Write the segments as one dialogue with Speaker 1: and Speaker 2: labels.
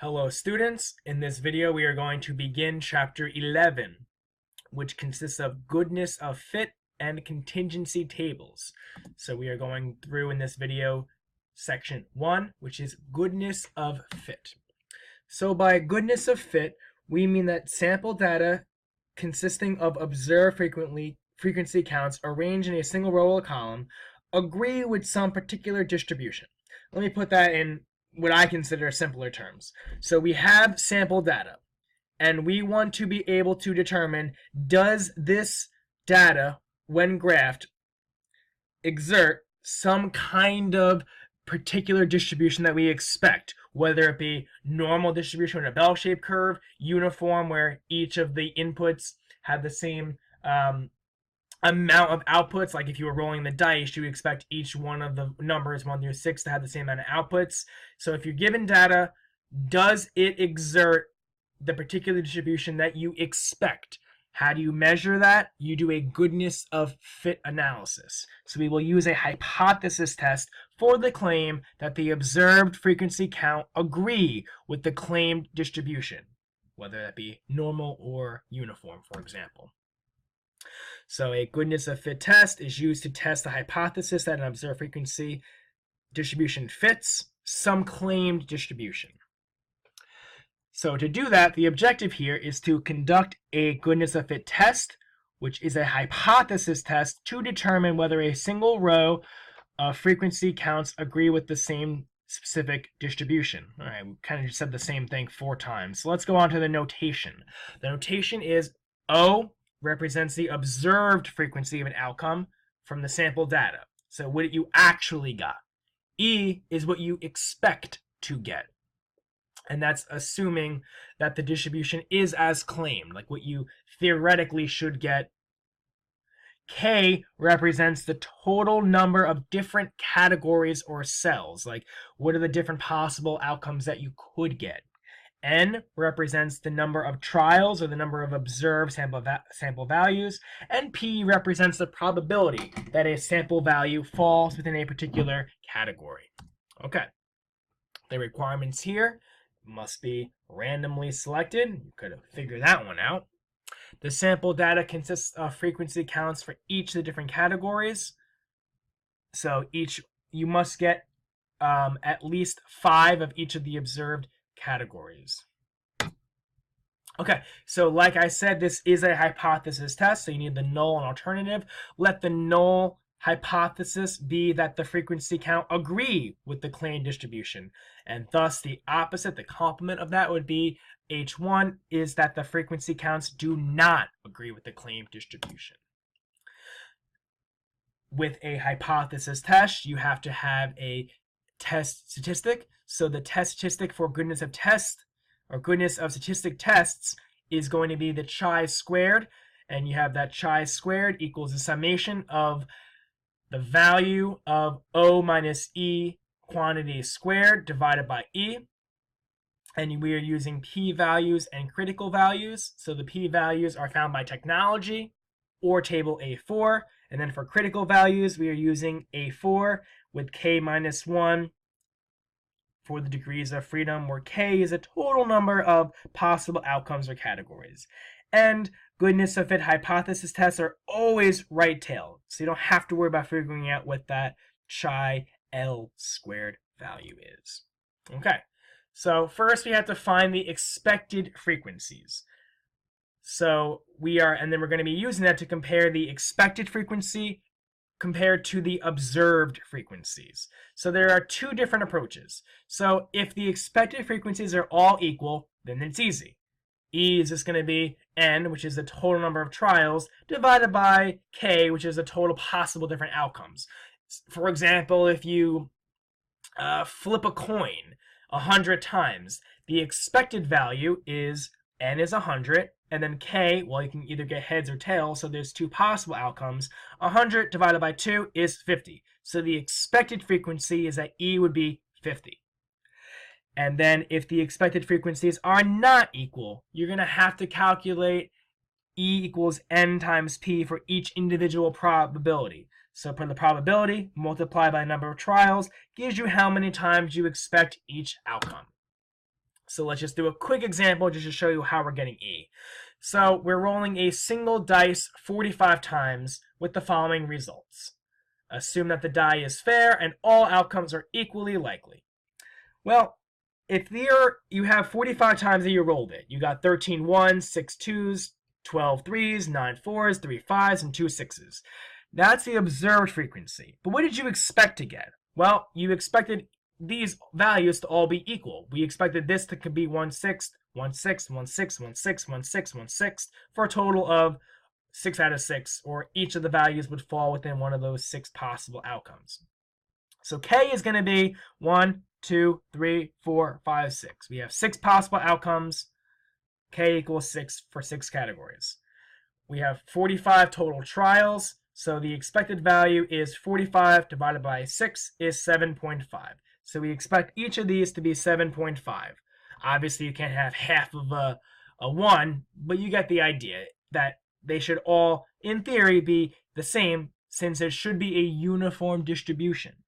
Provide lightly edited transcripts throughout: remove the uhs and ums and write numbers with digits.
Speaker 1: Hello students, in this video we are going to begin chapter 11, which consists of goodness of fit and contingency tables. So we are going through in this video section 1, which is goodness of fit. So by goodness of fit, we mean that sample data consisting of observed frequency counts arranged in a single row or column agree with some particular distribution. Let me put that in what I consider simpler terms. So we have sample data, and we want to be able to determine, does this data, when graphed, exert some kind of particular distribution that we expect, whether it be normal distribution in a bell-shaped curve, uniform where each of the inputs have the same amount of outputs. Like if you were rolling the dice, you expect each one of the numbers 1 through 6 to have the same amount of outputs. So if you're given data, does it exert the particular distribution that you expect? How do you measure that? You do a goodness of fit analysis. So we will use a hypothesis test for the claim that the observed frequency count agree with the claimed distribution, whether that be normal or uniform, for example. So a goodness of fit test is used to test the hypothesis that an observed frequency distribution fits some claimed distribution. So to do that, the objective here is to conduct a goodness of fit test, which is a hypothesis test to determine whether a single row of frequency counts agree with the same specific distribution. All right, we kind of just said the same thing 4 times. So let's go on to the notation. The notation is O represents the observed frequency of an outcome from the sample data. So what you actually got. E is what you expect to get. And that's assuming that the distribution is as claimed, like what you theoretically should get. K represents the total number of different categories or cells, like what are the different possible outcomes that you could get. N represents the number of trials, or the number of observed sample values, and P represents the probability that a sample value falls within a particular category. Okay, the requirements here must be randomly selected. You could figure that one out. The sample data consists of frequency counts for each of the different categories. So you must get at least 5 of each of the observed categories. Okay, so like I said, this is a hypothesis test, so you need the null and alternative. Let the null hypothesis be that the frequency count agree with the claimed distribution, and thus the opposite, the complement of that would be H1 is that the frequency counts do not agree with the claimed distribution. With a hypothesis test, you have to have a test statistic. So the test statistic for goodness of test, or goodness of statistic tests, is going to be the chi-squared, and you have that chi-squared equals the summation of the value of O minus E quantity squared divided by E. And we are using p-values and critical values. So the p-values are found by technology or table A4. And then for critical values, we are using A4 with k minus 1 for the degrees of freedom, where k is a total number of possible outcomes or categories. And goodness of fit hypothesis tests are always right-tailed, so you don't have to worry about figuring out what that chi-L squared value is. Okay, so first we have to find the expected frequencies. So and then we're going to be using that to compare the expected frequency compared to the observed frequencies. So there are 2 different approaches. So if the expected frequencies are all equal, then it's easy. E is just going to be N, which is the total number of trials, divided by K, which is the total possible different outcomes. For example, if you flip a coin 100 times, the expected value is N is 100, and then K, well, you can either get heads or tails, so there's 2 possible outcomes. 100 divided by 2 is 50. So the expected frequency is that E would be 50. And then if the expected frequencies are not equal, you're going to have to calculate E equals N times P for each individual probability. So for the probability, multiplied by the number of trials, gives you how many times you expect each outcome. So let's just do a quick example just to show you how we're getting E. So we're rolling a single dice 45 times with the following results. Assume that the die is fair and all outcomes are equally likely. Well, if you have 45 times that you rolled it, you got 13 ones, 6 twos, 12 threes, 9 fours, 3 fives, and 2 sixes. That's the observed frequency. But what did you expect to get? Well, you expected these values to all be equal. We expected this to be 1/6, 1/6, 1/6, 1/6, 1/6, 1/6, for a total of 6 out of 6, or each of the values would fall within one of those 6 possible outcomes. So K is going to be 1, 2, 3, 4, 5, 6. We have 6 possible outcomes. K equals 6 for 6 categories. We have 45 total trials, so the expected value is 45 divided by 6 is 7.5. So we expect each of these to be 7.5. Obviously, you can't have half of a 1, but you get the idea that they should all, in theory, be the same, since it should be a uniform distribution.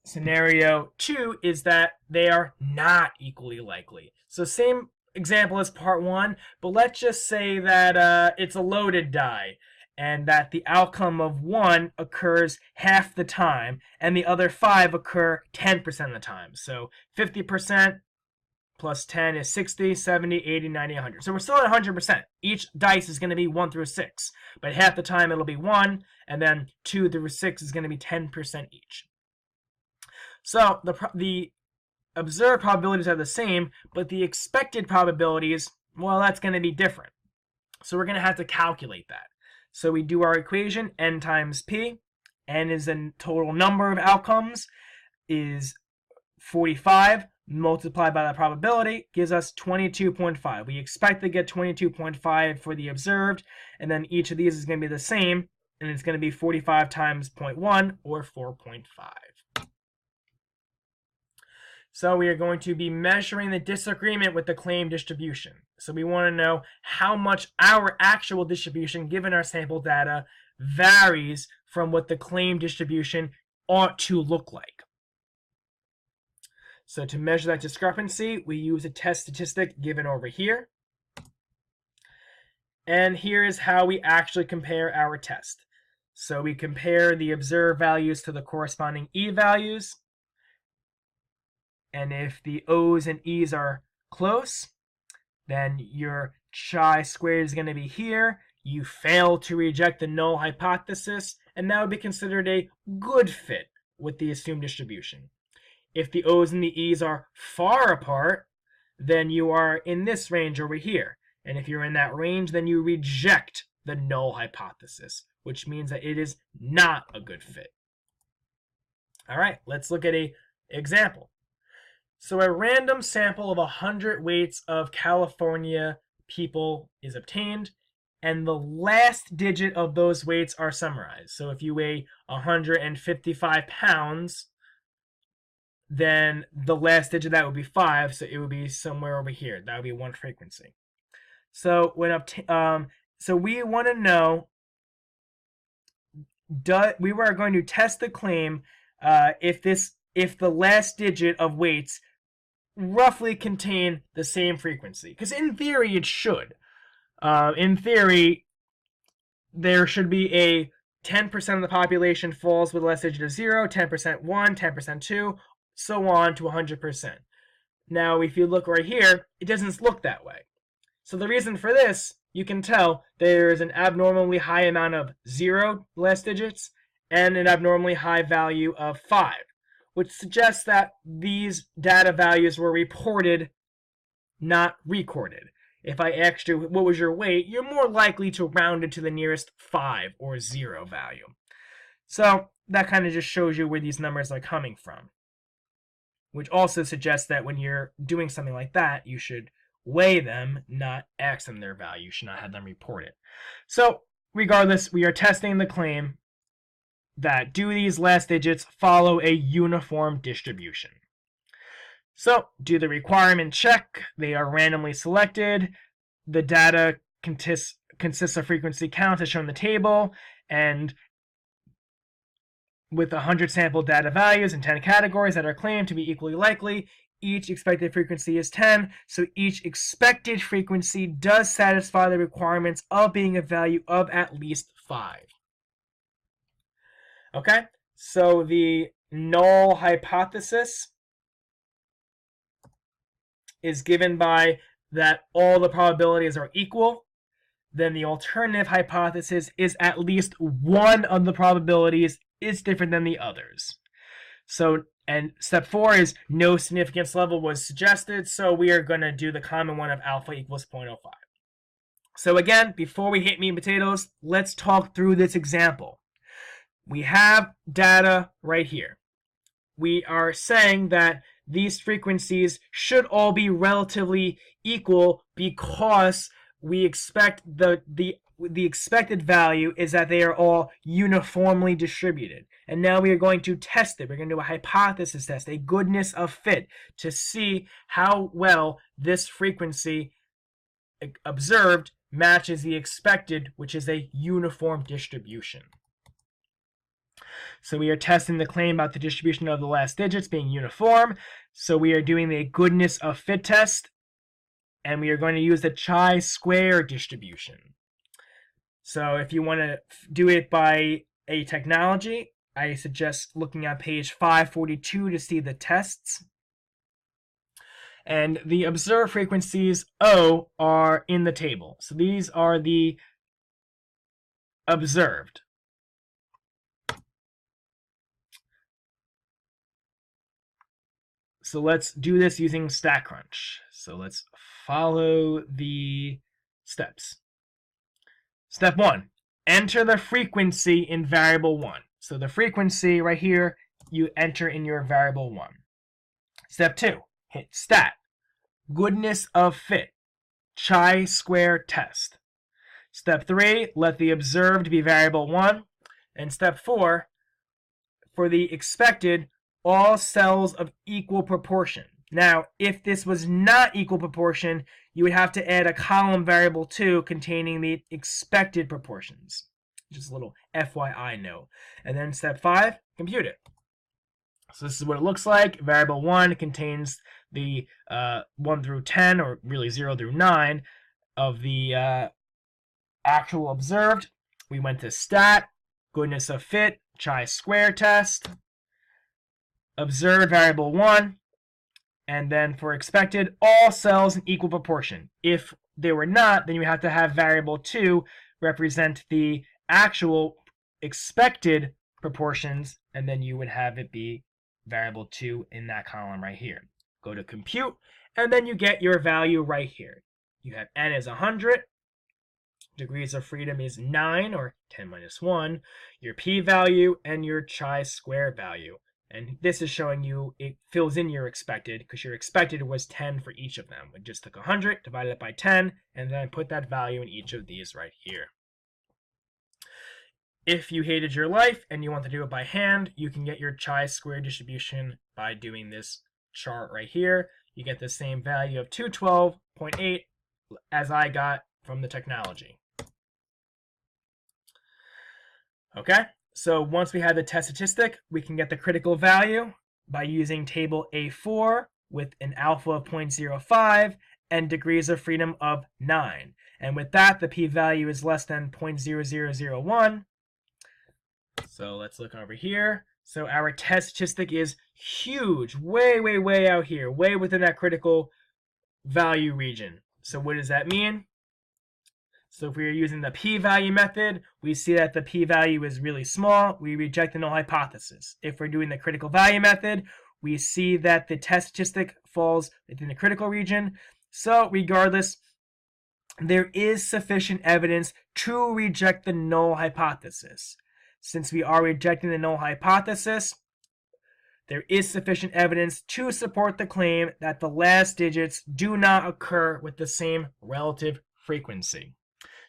Speaker 1: Scenario 2 is that they are not equally likely. So same example as part 1, but let's just say that it's a loaded die, and that the outcome of 1 occurs half the time, and the other 5 occur 10% of the time. So 50% plus 10 is 60, 70, 80, 90, 100. So we're still at 100%. Each dice is going to be 1 through 6, but half the time it'll be 1, and then 2 through 6 is going to be 10% each. So the observed probabilities are the same, but the expected probabilities, well, that's going to be different. So we're going to have to calculate that. So we do our equation, n times p. N is the total number of outcomes, is 45, multiplied by the probability, gives us 22.5. We expect to get 22.5 for the observed, and then each of these is going to be the same, and it's going to be 45 times 0.1, or 4.5. So we are going to be measuring the disagreement with the claim distribution. So we want to know how much our actual distribution, given our sample data, varies from what the claim distribution ought to look like. So to measure that discrepancy, we use a test statistic given over here. And here is how we actually compare our test. So we compare the observed values to the corresponding E values. And if the O's and E's are close, then your chi-squared is going to be here. You fail to reject the null hypothesis, and that would be considered a good fit with the assumed distribution. If the O's and the E's are far apart, then you are in this range over here. And if you're in that range, then you reject the null hypothesis, which means that it is not a good fit. All right, let's look at an example. So a random sample of 100 weights of California people is obtained, and the last digit of those weights are summarized. So if you weigh 155 pounds, then the last digit of that would be 5, so it would be somewhere over here. That would be one frequency. So so we want to know, we were going to test the claim if the last digit of weights roughly contain the same frequency. Because in theory, it should. In theory, there should be a 10% of the population falls with the last digit of 0, 10% 1, 10% 2, so on to 100%. Now, if you look right here, it doesn't look that way. So the reason for this, you can tell there is an abnormally high amount of 0 last digits and an abnormally high value of 5. Which suggests that these data values were reported, not recorded. If I asked you what was your weight, you're more likely to round it to the nearest 5 or 0 value. So that kind of just shows you where these numbers are coming from. Which also suggests that when you're doing something like that, you should weigh them, not ask them their value. You should not have them report it. So regardless, we are testing the claim that do these last digits follow a uniform distribution. So do the requirement check. They are randomly selected. The data consists of frequency counts as shown in the table, and with 100 sample data values in 10 categories that are claimed to be equally likely. Each expected frequency is 10, so each expected frequency does satisfy the requirements of being a value of at least 5. Okay, so the null hypothesis is given by that all the probabilities are equal. Then the alternative hypothesis is at least one of the probabilities is different than the others. So, and step 4 is no significance level was suggested, so we are going to do the common one of alpha equals 0.05. So again, before we hit meat and potatoes, let's talk through this example. We have data right here. We are saying that these frequencies should all be relatively equal because we expect the expected value is that they are all uniformly distributed. And now we are going to test it. We're going to do a hypothesis test, a goodness of fit, to see how well this frequency observed matches the expected, which is a uniform distribution. So we are testing the claim about the distribution of the last digits being uniform. So we are doing the goodness of fit test, and we are going to use the chi-square distribution. So if you want to do it by a technology, I suggest looking at page 542 to see the tests. And the observed frequencies O are in the table. So these are the observed. So let's do this using StatCrunch. So let's follow the steps. Step 1, enter the frequency in variable 1. So the frequency right here, you enter in your variable 1. Step 2, hit stat, goodness of fit, chi-square test. Step 3, let the observed be variable 1. And step 4, for the expected, all cells of equal proportion. Now, if this was not equal proportion, you would have to add a column variable 2 containing the expected proportions. Just a little FYI note. And then step 5, compute it. So this is what it looks like. Variable 1 contains the 1 through 10, or really 0 through 9, of the actual observed. We went to stat, goodness of fit, chi-square test, observed variable 1, and then for expected, all cells in equal proportion. If they were not, then you have to have variable 2 represent the actual expected proportions, and then you would have it be variable 2 in that column right here. Go to compute, and then you get your value right here. You have n is 100, degrees of freedom is 9, or 10 minus 1, your p-value, and your chi-square value. And this is showing you it fills in your expected, because your expected was 10 for each of them. We just took 100, divided it by 10, and then put that value in each of these right here. If you hated your life and you want to do it by hand, you can get your chi-square distribution by doing this chart right here. You get the same value of 212.8 as I got from the technology. Okay, so once we have the test statistic, we can get the critical value by using table A4 with an alpha of 0.05 and degrees of freedom of 9. And with that, the p-value is less than 0.0001. So let's look over here. So our test statistic is huge, way, way, way out here, way within that critical value region. So what does that mean? So if we are using the p-value method, we see that the p-value is really small. We reject the null hypothesis. If we're doing the critical value method, we see that the test statistic falls within the critical region. So regardless, there is sufficient evidence to reject the null hypothesis. Since we are rejecting the null hypothesis, there is sufficient evidence to support the claim that the last digits do not occur with the same relative frequency.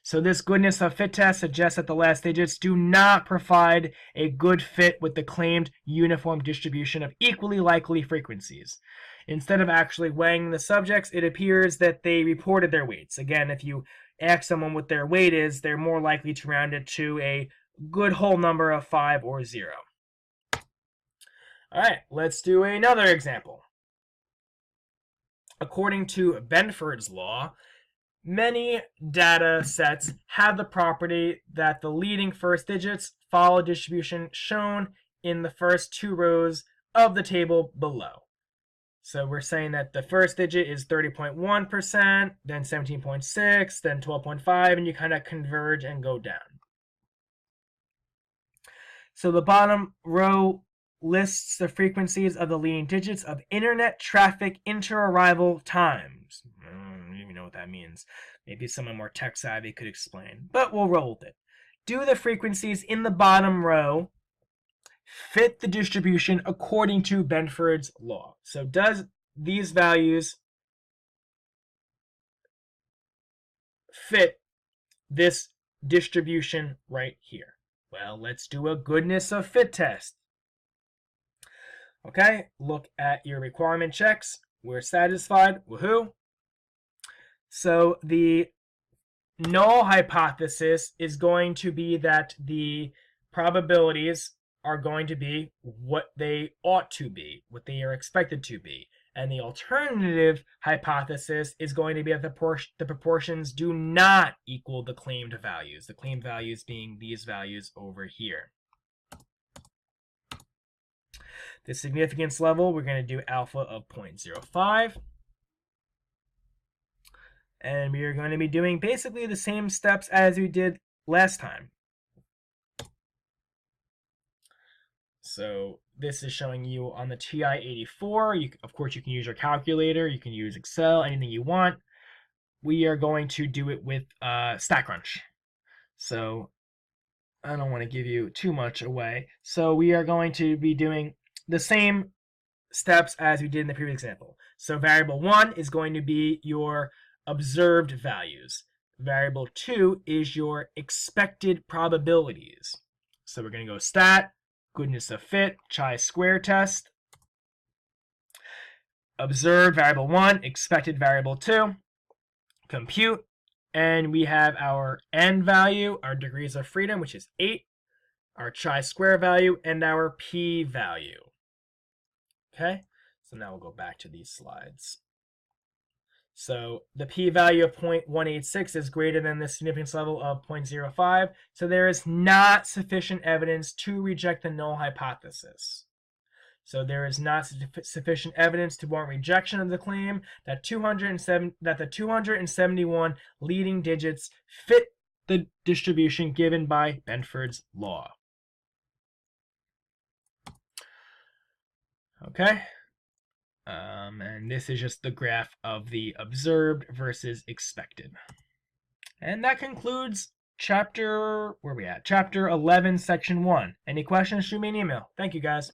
Speaker 1: So this goodness of fit test suggests that the last digits do not provide a good fit with the claimed uniform distribution of equally likely frequencies. Instead of actually weighing the subjects, it appears that they reported their weights. Again, if you ask someone what their weight is, they're more likely to round it to a good whole number of 5 or 0. All right, let's do another example. According to Benford's law, many data sets have the property that the leading first digits follow distribution shown in the first two rows of the table below. So we're saying that the first digit is 30.1%, then 17.6, then 12.5, and you kind of converge and go down. So the bottom row lists the frequencies of the leading digits of internet traffic inter-arrival times. I don't even know what that means. Maybe someone more tech savvy could explain, but we'll roll with it. Do the frequencies in the bottom row fit the distribution according to Benford's law? So does these values fit this distribution right here? Well, let's do a goodness of fit test. Okay, look at your requirement checks. We're satisfied. Woohoo! So the null hypothesis is going to be that the probabilities are going to be what they ought to be, what they are expected to be. And the alternative hypothesis is going to be that the proportions do not equal the claimed values. The claimed values being these values over here. The significance level, we're going to do alpha of 0.05. And we are going to be doing basically the same steps as we did last time. So this is showing you on the TI-84. Of course, you can use your calculator. You can use Excel, anything you want. We are going to do it with StatCrunch. So I don't want to give you too much away. So we are going to be doing the same steps as we did in the previous example. So variable 1 is going to be your observed values. Variable 2 is your expected probabilities. So we're going to go stat, goodness of fit, chi-square test. Observed variable 1, expected variable 2, compute, and we have our n value, our degrees of freedom, which is 8, our chi-square value, and our p value. Okay, so now we'll go back to these slides. So the p-value of 0.186 is greater than the significance level of 0.05, so there is not sufficient evidence to reject the null hypothesis. So there is not sufficient evidence to warrant rejection of the claim that the 271 leading digits fit the distribution given by Benford's law. Okay. And this is just the graph of the observed versus expected. And that concludes chapter, where are we at? Chapter 11, section 1. Any questions, shoot me an email. Thank you, guys.